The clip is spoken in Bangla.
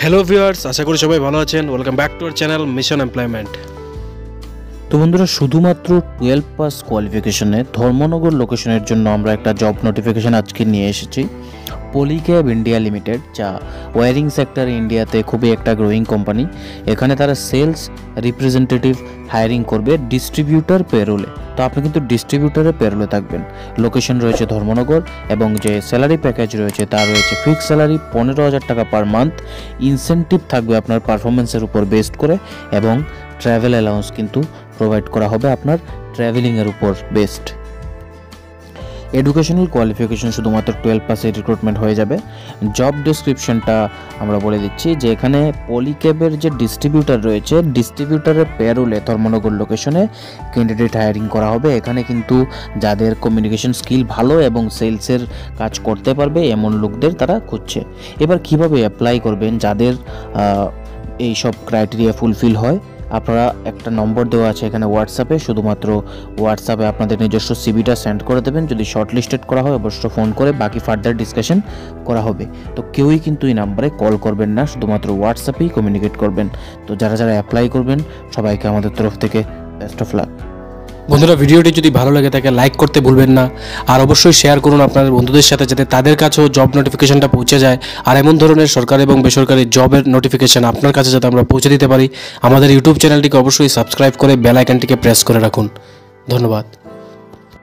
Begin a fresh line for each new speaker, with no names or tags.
হ্যালো ভিউয়ার্স, আশা করি সবাই ভালো আছেন। Welcome back to our channel mission employment.
তো বন্ধুরা, শুধুমাত্র 12 পাস কোয়ালিফিকেশনে ধর্মনগর লোকেশনের জন্য আমরা একটা জব নোটিফিকেশন আজকে নিয়ে এসেছি। পলিক্যাব ইন্ডিয়া লিমিটেড, যা ওয়্যারিং সেক্টর ইন্ডিয়াতে খুবই একটা গ্রোয়িং কোম্পানি। এখানে তারা সেলস রিপ্রেজেন্টেটিভ হায়ারিং করবে ডিস্ট্রিবিউটার পেরোলে। তো আপনি কিন্তু ডিস্ট্রিবিউটারের পেরোলে থাকবেন। লোকেশন রয়েছে ধর্মনগর এবং যে স্যালারি প্যাকেজ রয়েছে তা রয়েছে ফিক্সড স্যালারি 15,000 টাকা পার মান্থ। ইনসেন্টিভ থাকবে আপনার পারফরমেন্সের উপর বেসড করে এবং ট্রাভেল অ্যালাউন্স কিন্তু প্রোভাইড করা হবে আপনার ট্রাভেলিংয়ের উপর বেসড। এডুকেশনাল কোয়ালিফিকেশন শুধুমাত্র 12 পাসে রিক্রুটমেন্ট হয়ে যাবে। জব ডেসক্রিপশনটা আমরা বলে দিচ্ছি যে এখানে পলিক্যাবের যে ডিস্ট্রিবিউটার রয়েছে, ডিস্ট্রিবিউটারের পেরোলে ধর্মনগর লোকেশনে ক্যান্ডিডেট হায়ারিং করা হবে। এখানে কিন্তু যাদের কমিউনিকেশন স্কিল ভালো এবং সেলসের কাজ করতে পারবে এমন লোকদের তারা খুঁজছে। এবার কিভাবে অ্যাপ্লাই করবেন যাদের এই সব ক্রাইটেরিয়া ফুলফিল হয়, আপনারা একটা নম্বর দেওয়া আছে এখানে হোয়াটসঅ্যাপে, শুধুমাত্র হোয়াটসঅ্যাপে আপনাদের নিজস্ব সিভিটা সেন্ড করে দেবেন। যদি শর্ট লিস্টেড করা হয় অবশ্য ফোন করে বাকি ফার্দার ডিসকাশন করা হবে। তো কেউই কিন্তু এই নাম্বারে কল করবেন না, শুধুমাত্র হোয়াটসঅ্যাপেই কমিউনিকেট করবেন। তো যারা যারা অ্যাপ্লাই করবেন সবাইকে আমাদের তরফ থেকে বেস্ট অফ লাক।
বন্ধুরা, ভিডিওটি যদি ভালো লাগে থাকে লাইক করতে ভুলবেন না, আর অবশ্যই শেয়ার করুন আপনাদের বন্ধুদের সাথে, যাতে তাদের কাছেও জব নোটিফিকেশনটা পৌঁছে যায়। আর এমন ধরনের সরকারি এবং বেসরকারি জবের নোটিফিকেশন আপনার কাছে যাতে আমরা পৌঁছে দিতে পারি, আমাদের ইউটিউব চ্যানেলটিকে অবশ্যই সাবস্ক্রাইব করে বেল আইকনটিকে প্রেস করে রাখুন। ধন্যবাদ।